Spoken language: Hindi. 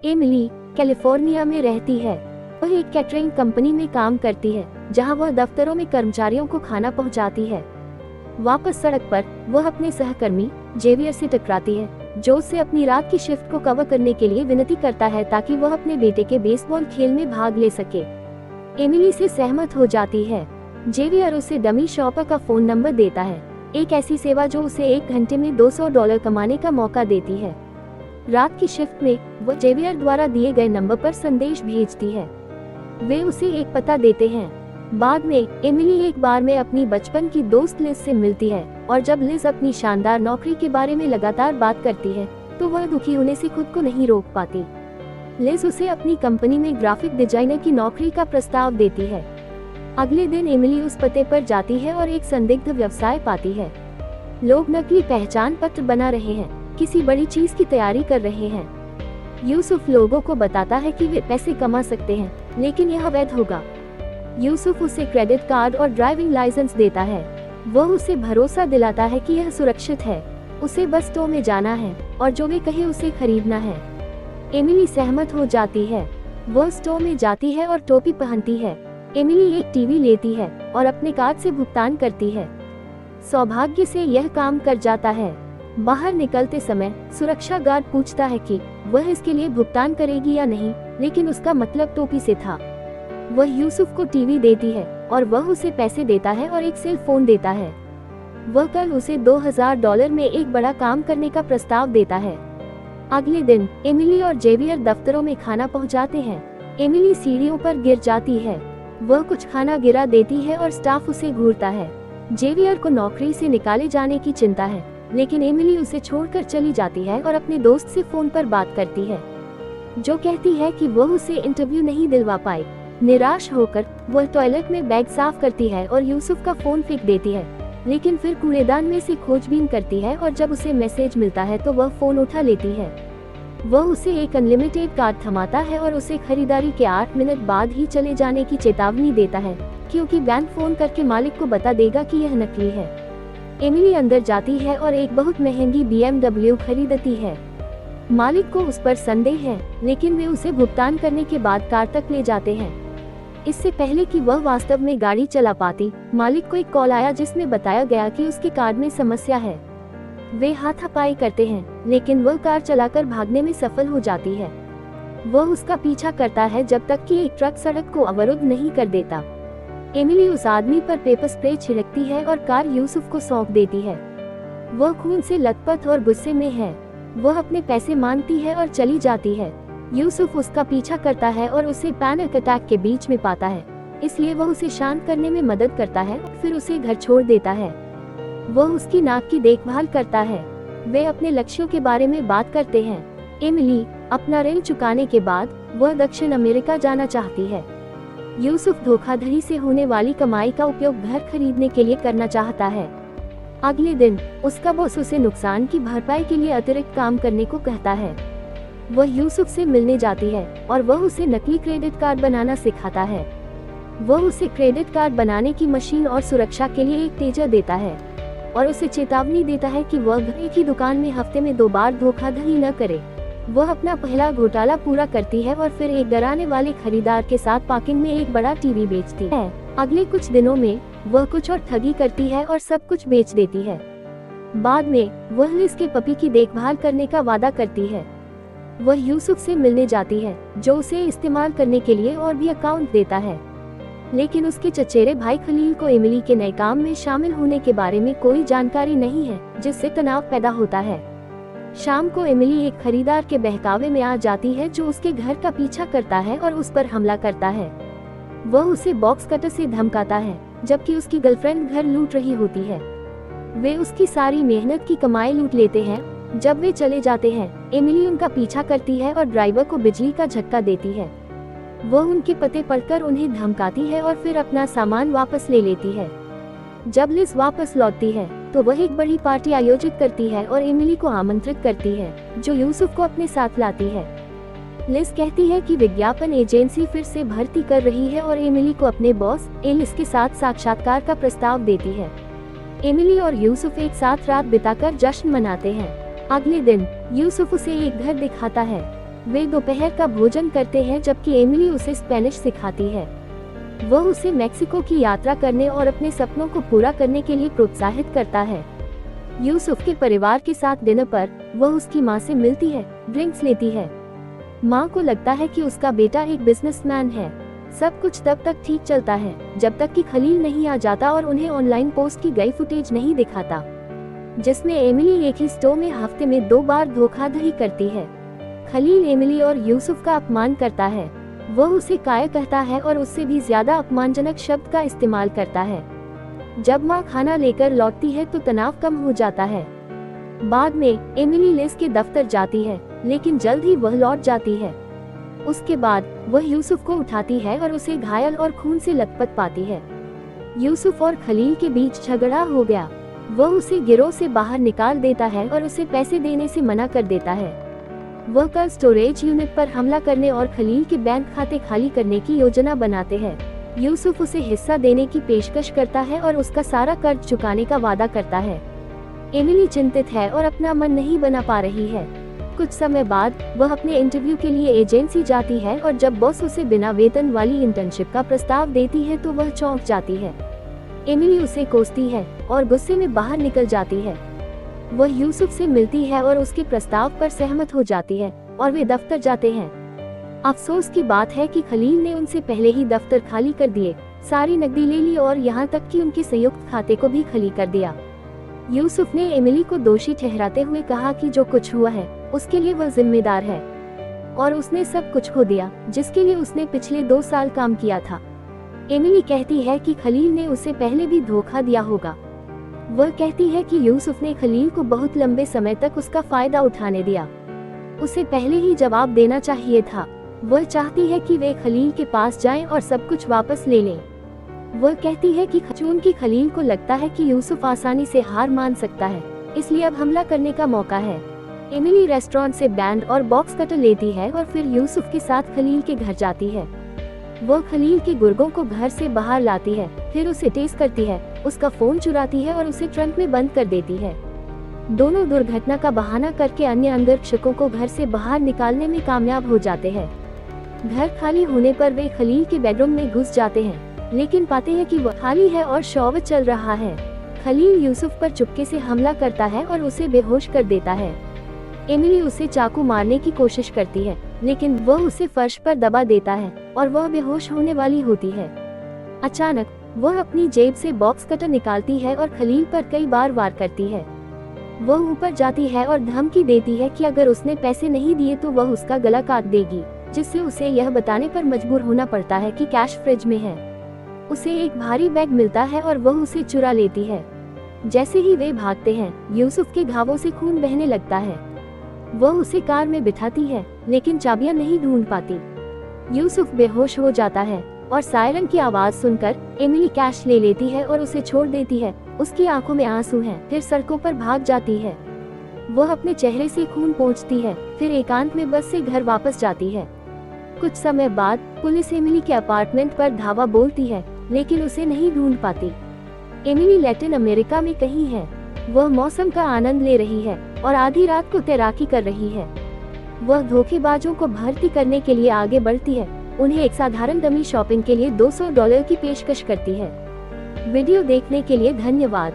एमिली कैलिफोर्निया में रहती है। वह एक कैटरिंग कंपनी में काम करती है, जहां वह दफ्तरों में कर्मचारियों को खाना पहुंचाती है। वापस सड़क पर वह अपने सहकर्मी जेवियर से टकराती है, जो उससे अपनी रात की शिफ्ट को कवर करने के लिए विनती करता है ताकि वह अपने बेटे के बेसबॉल खेल में भाग ले सके। एमिली से सहमत हो जाती है। जेवियर उसे डमी शॉपर का फोन नंबर देता है, एक ऐसी सेवा जो उसे 1 घंटे में $200 कमाने का मौका देती है। रात की शिफ्ट में वह जेवियर द्वारा दिए गए नंबर पर संदेश भेजती है। वे उसे एक पता देते हैं। बाद में एमिली एक बार में अपनी बचपन की दोस्त लिज से मिलती है, और जब लिज अपनी शानदार नौकरी के बारे में लगातार बात करती है तो वह दुखी होने से खुद को नहीं रोक पाती। लिज उसे अपनी कंपनी में ग्राफिक डिजाइनर की नौकरी का प्रस्ताव देती है। अगले दिन एमिली उस पते पर जाती है और एक संदिग्ध व्यवसाय पाती है। लोग नकली पहचान पत्र बना रहे हैं, किसी बड़ी चीज की तैयारी कर रहे हैं। यूसुफ लोगों को बताता है कि वे पैसे कमा सकते हैं, लेकिन यह अवैध होगा। यूसुफ उसे क्रेडिट कार्ड और ड्राइविंग लाइसेंस देता है। वह उसे भरोसा दिलाता है कि यह सुरक्षित है, उसे बस स्टोर में जाना है और जो वे कहे उसे खरीदना है। एमिली सहमत हो जाती है। वह स्टोर में जाती है और टोपी पहनती है। एमिली एक टीवी लेती है और अपने कार्ड से भुगतान करती है। सौभाग्य से यह काम कर जाता है। बाहर निकलते समय सुरक्षा गार्ड पूछता है कि वह इसके लिए भुगतान करेगी या नहीं, लेकिन उसका मतलब टोपी से था। वह यूसुफ को टीवी देती है और वह उसे पैसे देता है और एक सेल फोन देता है। वह कल उसे $2000 में एक बड़ा काम करने का प्रस्ताव देता है। अगले दिन एमिली और जेवियर दफ्तरों में खाना पहुंचाते हैं। एमिली सीढ़ियों पर गिर जाती है। वह कुछ खाना गिरा देती है और स्टाफ उसे घूरता है। जेवियर को नौकरी से निकाले जाने की चिंता है, लेकिन एमिली उसे छोड़कर चली जाती है और अपने दोस्त से फोन पर बात करती है, जो कहती है कि वह उसे इंटरव्यू नहीं दिलवा पाई। निराश होकर वह टॉयलेट में बैग साफ करती है और यूसुफ का फोन फेंक देती है, लेकिन फिर कूड़ेदान में से खोजबीन करती है और जब उसे मैसेज मिलता है तो वह फोन उठा लेती है। वह उसे एक अनलिमिटेड कार्ड थमाता है और उसे खरीदारी के 8 मिनट बाद ही चले जाने की चेतावनी देता है, क्योंकि बैंक फोन करके मालिक को बता देगा कि यह नकली है। एमिली अंदर जाती है और एक बहुत महंगी BMW खरीदती है। मालिक को उस पर संदेह है, लेकिन वे उसे भुगतान करने के बाद कार तक ले जाते हैं। इससे पहले कि वह वास्तव में गाड़ी चला पाती, मालिक को एक कॉल आया जिसमें बताया गया कि उसके कार्ड में समस्या है। वे हाथापाई करते हैं, लेकिन वह कार चलाकर भागने में सफल हो जाती है। वह उसका पीछा करता है जब तक कि एक ट्रक सड़क को अवरुद्ध नहीं कर देता। एमिली उस आदमी पर पेपर स्प्रे छिड़कती है और कार यूसुफ को सौंप देती है। वह खून से लथपथ और गुस्से में है। वह अपने पैसे मांगती है और चली जाती है। यूसुफ उसका पीछा करता है और उसे पैनिक अटैक के बीच में पाता है, इसलिए वह उसे शांत करने में मदद करता है, फिर उसे घर छोड़ देता है। वह उसकी नाक की देखभाल करता है। वे अपने लक्ष्यों के बारे में बात करते हैं। एमिली अपना ऋण चुकाने के बाद वह दक्षिण अमेरिका जाना चाहती है। यूसुफ धोखाधड़ी से होने वाली कमाई का उपयोग घर खरीदने के लिए करना चाहता है। अगले दिन उसका बॉस उसे नुकसान की भरपाई के लिए अतिरिक्त काम करने को कहता है। वह यूसुफ से मिलने जाती है और वह उसे नकली क्रेडिट कार्ड बनाना सिखाता है। वह उसे क्रेडिट कार्ड बनाने की मशीन और सुरक्षा के लिए एक टेजर देता है और उसे चेतावनी देता है कि वह एक ही दुकान में हफ्ते में 2 बार धोखाधड़ी न करे। वह अपना पहला घोटाला पूरा करती है और फिर एक डराने वाले खरीदार के साथ पार्किंग में एक बड़ा टीवी बेचती है। अगले कुछ दिनों में वह कुछ और ठगी करती है और सब कुछ बेच देती है। बाद में वह लिज के पपी की देखभाल करने का वादा करती है। वह यूसुफ से मिलने जाती है, जो उसे इस्तेमाल करने के लिए और भी अकाउंट देता है, लेकिन उसके चचेरे भाई खलील को एमिली के नए काम में शामिल होने के बारे में कोई जानकारी नहीं है, जिससे तनाव पैदा होता है। शाम को एमिली एक खरीदार के बहकावे में आ जाती है जो उसके घर का पीछा करता है और उस पर हमला करता है। वह उसे बॉक्स कटर से धमकाता है, जबकि उसकी गर्लफ्रेंड घर लूट रही होती है। वे उसकी सारी मेहनत की कमाई लूट लेते हैं। जब वे चले जाते हैं, एमिली उनका पीछा करती है और ड्राइवर को बिजली का झटका देती है। वह उनके पते पढ़कर उन्हें धमकाती है और फिर अपना सामान वापस ले लेती है। जब लिज वापस लौटती है तो वह एक बड़ी पार्टी आयोजित करती है और एमिली को आमंत्रित करती है, जो यूसुफ को अपने साथ लाती है। लिज कहती है कि विज्ञापन एजेंसी फिर से भर्ती कर रही है और एमिली को अपने बॉस एलिस के साथ साक्षात्कार का प्रस्ताव देती है। एमिली और यूसुफ एक साथ रात बिताकर जश्न मनाते हैं। अगले दिन यूसुफ उसे एक घर दिखाता है। वे दोपहर का भोजन करते हैं जबकि एमिली उसे स्पेनिश सिखाती है। वह उसे मेक्सिको की यात्रा करने और अपने सपनों को पूरा करने के लिए प्रोत्साहित करता है। यूसुफ के परिवार के साथ डिनर पर वह उसकी माँ से मिलती है, ड्रिंक्स लेती है। माँ को लगता है कि उसका बेटा एक बिजनेसमैन है। सब कुछ तब तक ठीक चलता है जब तक कि खलील नहीं आ जाता और उन्हें ऑनलाइन पोस्ट की गई फुटेज नहीं दिखाता, जिसमें एमिली एक ही स्टोर में हफ्ते में 2 बार धोखाधड़ी करती है। खलील एमिली और यूसुफ का अपमान करता है। वह उसे काय कहता है और उससे भी ज्यादा अपमानजनक शब्द का इस्तेमाल करता है। जब माँ खाना लेकर लौटती है तो तनाव कम हो जाता है। बाद में एमिली लिस के दफ्तर जाती है, लेकिन जल्द ही वह लौट जाती है। उसके बाद वह यूसुफ को उठाती है और उसे घायल और खून से लथपथ पाती है। यूसुफ और खलील के बीच झगड़ा हो गया। वह उसे गिरोह से बाहर निकाल देता है और उसे पैसे देने से मना कर देता है। वह कल स्टोरेज यूनिट पर हमला करने और खलील के बैंक खाते खाली करने की योजना बनाते हैं। यूसुफ उसे हिस्सा देने की पेशकश करता है और उसका सारा कर्ज चुकाने का वादा करता है। एमिली चिंतित है और अपना मन नहीं बना पा रही है। कुछ समय बाद वह अपने इंटरव्यू के लिए एजेंसी जाती है और जब बॉस उसे बिना वेतन वाली इंटर्नशिप का प्रस्ताव देती है तो वह चौंक जाती है। एमिली उसे कोसती है और गुस्से में बाहर निकल जाती है। वह यूसुफ से मिलती है और उसके प्रस्ताव पर सहमत हो जाती है और वे दफ्तर जाते हैं। अफसोस की बात है कि खलील ने उनसे पहले ही दफ्तर खाली कर दिए, सारी नकदी ले ली और यहाँ तक कि उनके संयुक्त खाते को भी खाली कर दिया। यूसुफ ने एमिली को दोषी ठहराते हुए कहा कि जो कुछ हुआ है उसके लिए वह जिम्मेदार है और उसने सब कुछ खो दिया जिसके लिए उसने पिछले 2 साल काम किया था। एमिली कहती है कि खलील ने उसे पहले भी धोखा दिया होगा। वह कहती है कि यूसुफ ने खलील को बहुत लंबे समय तक उसका फायदा उठाने दिया। उसे पहले ही जवाब देना चाहिए था। वह चाहती है कि वे खलील के पास जाएं और सब कुछ वापस ले लें। वह कहती है कि चूंकि खलील को लगता है कि यूसुफ आसानी से हार मान सकता है, इसलिए अब हमला करने का मौका है। एमिली रेस्टोरेंट से बैंड और बॉक्स कटर लेती है और फिर यूसुफ के साथ खलील के घर जाती है। वह खलील के गुर्गों को घर से बाहर लाती है, फिर उसे टेस्ट करती है, उसका फोन चुराती है और उसे ट्रंक में बंद कर देती है। दोनों दुर्घटना का बहाना करके अन्य अंगरक्षकों को घर से बाहर निकालने में कामयाब हो जाते हैं। घर खाली होने पर वे खलील के बेडरूम में घुस जाते हैं, लेकिन पाते हैं कि वह खाली है और शौच चल रहा है। खलील यूसुफ पर चुपके से हमला करता है और उसे बेहोश कर देता है। एमिली उसे चाकू मारने की कोशिश करती है, लेकिन वह उसे फर्श पर दबा देता है और वह बेहोश होने वाली होती है। अचानक वह अपनी जेब से बॉक्स कटर निकालती है और खलील पर कई बार वार करती है। वह ऊपर जाती है और धमकी देती है कि अगर उसने पैसे नहीं दिए तो वह उसका गला काट देगी, जिससे उसे यह बताने पर मजबूर होना पड़ता है कि कैश फ्रिज में है। उसे एक भारी बैग मिलता है और वह उसे चुरा लेती है। जैसे ही वे भागते हैं, यूसुफ के घावों से खून बहने लगता है। वह उसे कार में बिठाती है, लेकिन चाबियां नहीं ढूंढ पाती। यूसुफ बेहोश हो जाता है और सायरन की आवाज सुनकर एमिली कैश ले लेती है और उसे छोड़ देती है। उसकी आंखों में आंसू हैं, फिर सड़कों पर भाग जाती है। वह अपने चेहरे से खून पोंछती है, फिर एकांत में बस से घर वापस जाती है। कुछ समय बाद पुलिस एमिली के अपार्टमेंट पर धावा बोलती है, लेकिन उसे नहीं ढूंढ पाती। एमिली लैटिन अमेरिका में कहीं है। वह मौसम का आनंद ले रही है और आधी रात को तैराकी कर रही है। वह धोखेबाजों को भर्ती करने के लिए आगे बढ़ती है, उन्हें एक साधारण डमी शॉपिंग के लिए $200 की पेशकश करती है। वीडियो देखने के लिए धन्यवाद।